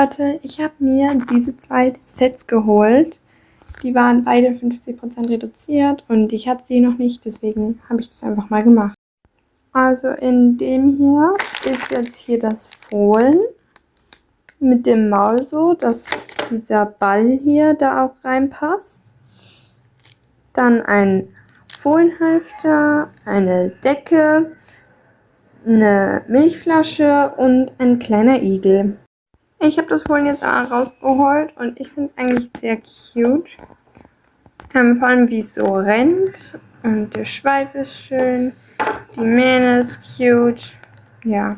Leute, ich habe mir diese 2 Sets geholt. Die waren beide 50% reduziert und ich hatte die noch nicht, deswegen habe ich das einfach mal gemacht. Also in dem hier ist jetzt hier das Fohlen mit dem Maul so, dass dieser Ball hier da auch reinpasst. Dann ein Fohlenhalfter, eine Decke, eine Milchflasche und ein kleiner Igel. Ich habe das Fohlen jetzt rausgeholt und ich finde es eigentlich sehr cute. Vor allem wie es so rennt und der Schweif ist schön, die Mähne ist cute. Ja,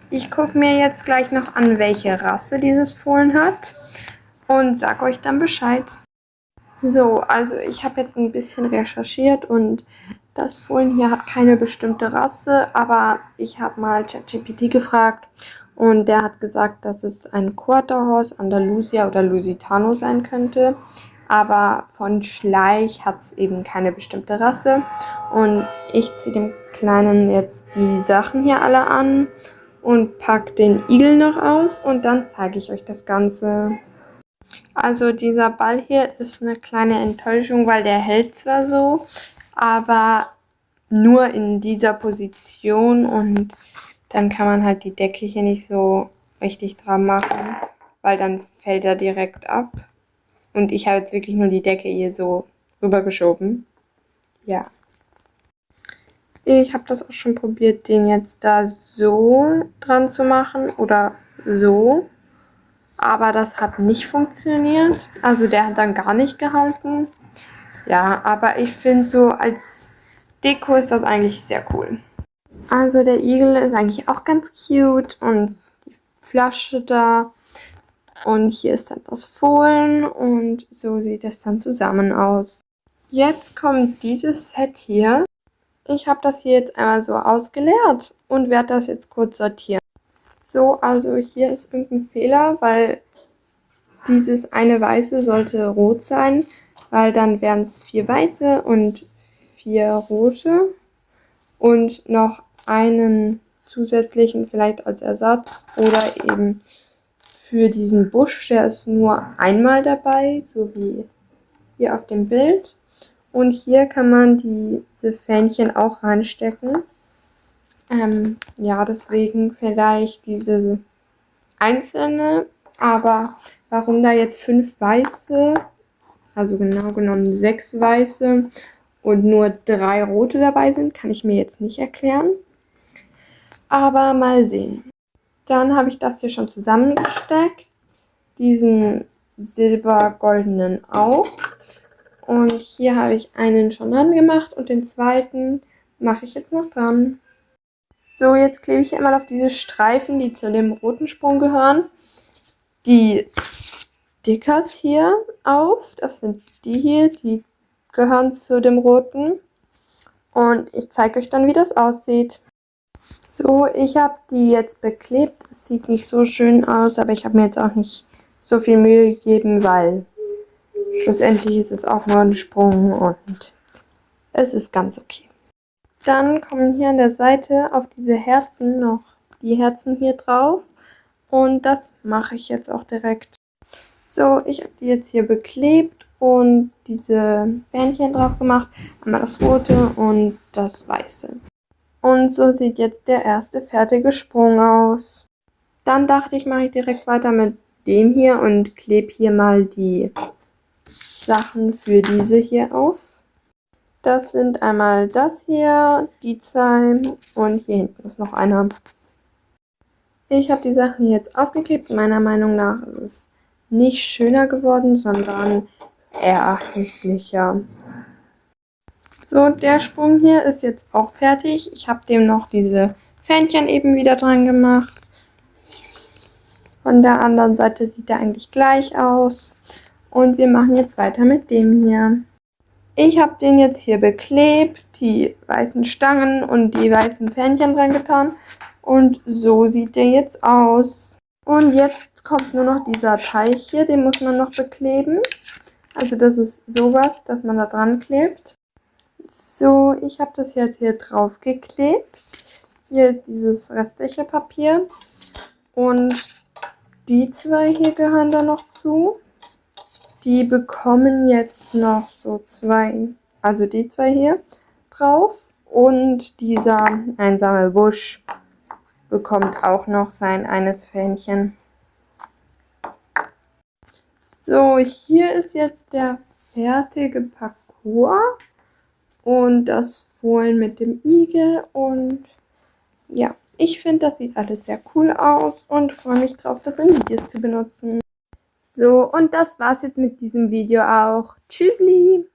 ich gucke mir jetzt gleich noch an, welche Rasse dieses Fohlen hat und sag euch dann Bescheid. So, also ich habe jetzt ein bisschen recherchiert und das Fohlen hier hat keine bestimmte Rasse, aber ich habe mal ChatGPT gefragt und der hat gesagt, dass es ein Quarter Horse, Andalusia oder Lusitano sein könnte. Aber von Schleich hat es eben keine bestimmte Rasse. Und ich ziehe dem Kleinen jetzt die Sachen hier alle an und packe den Igel noch aus und dann zeige ich euch das Ganze. Also dieser Ball hier ist eine kleine Enttäuschung, weil der hält zwar so, aber nur in dieser Position und dann kann man halt die Decke hier nicht so richtig dran machen, weil dann fällt er direkt ab. Und ich habe jetzt wirklich nur die Decke hier so rübergeschoben. Ja. Ich habe das auch schon probiert, den jetzt da so dran zu machen oder so. Aber das hat nicht funktioniert. Also der hat dann gar nicht gehalten. Ja, aber ich finde so als Deko ist das eigentlich sehr cool. Also der Igel ist eigentlich auch ganz cute und die Flasche da. Und hier ist dann das Fohlen und so sieht es dann zusammen aus. Jetzt kommt dieses Set hier. Ich habe das hier jetzt einmal so ausgeleert und werde das jetzt kurz sortieren. So, also hier ist irgendein Fehler, weil dieses eine Weiße sollte rot sein, weil dann wären es 4 weiße und 4 rote und noch einen zusätzlichen vielleicht als Ersatz oder eben für diesen Busch, der ist nur einmal dabei, so wie hier auf dem Bild. Und hier kann man diese Fähnchen auch reinstecken. Ja, deswegen vielleicht diese einzelne, aber warum da jetzt 5 weiße, also genau genommen 6 weiße und nur 3 rote dabei sind, kann ich mir jetzt nicht erklären. Aber mal sehen. Dann habe ich das hier schon zusammengesteckt, diesen silbergoldenen auch. Und hier habe ich einen schon dran gemacht und den zweiten mache ich jetzt noch dran. So, jetzt klebe ich einmal auf diese Streifen, die zu dem roten Sprung gehören, die Stickers hier auf. Das sind die hier, die gehören zu dem roten. Und ich zeige euch dann, wie das aussieht. So, ich habe die jetzt beklebt. Es sieht nicht so schön aus, aber ich habe mir jetzt auch nicht so viel Mühe gegeben, weil schlussendlich ist es auch nur ein Sprung und es ist ganz okay. Dann kommen hier an der Seite auf diese Herzen noch die Herzen hier drauf und das mache ich jetzt auch direkt. So, ich habe die jetzt hier beklebt und diese Fähnchen drauf gemacht. Einmal das rote und das weiße. Und so sieht jetzt der erste fertige Sprung aus. Dann dachte ich, mache ich direkt weiter mit dem hier und klebe hier mal die Sachen für diese hier auf. Das sind einmal das hier, die Zeim und hier hinten ist noch einer. Ich habe die Sachen jetzt aufgeklebt. Meiner Meinung nach ist es nicht schöner geworden, sondern eher hässlicher. So, der Sprung hier ist jetzt auch fertig. Ich habe dem noch diese Fähnchen eben wieder dran gemacht. Von der anderen Seite sieht er eigentlich gleich aus. Und wir machen jetzt weiter mit dem hier. Ich habe den jetzt hier beklebt, die weißen Stangen und die weißen Fähnchen dran getan. Und so sieht der jetzt aus. Und jetzt kommt nur noch dieser Teich hier, den muss man noch bekleben. Also das ist sowas, dass man da dran klebt. So, ich habe das jetzt hier drauf geklebt. Hier ist dieses restliche Papier. Und Die zwei hier gehören da noch zu. Die bekommen jetzt noch so zwei, also die zwei hier drauf. Und dieser einsame Busch bekommt auch noch sein eines Fähnchen. So, hier ist jetzt der fertige Parcours und das Fohlen mit dem Igel. Und ja, ich finde, das sieht alles sehr cool aus und freue mich drauf, das in Videos zu benutzen. So, und das war's jetzt mit diesem Video auch. Tschüssli!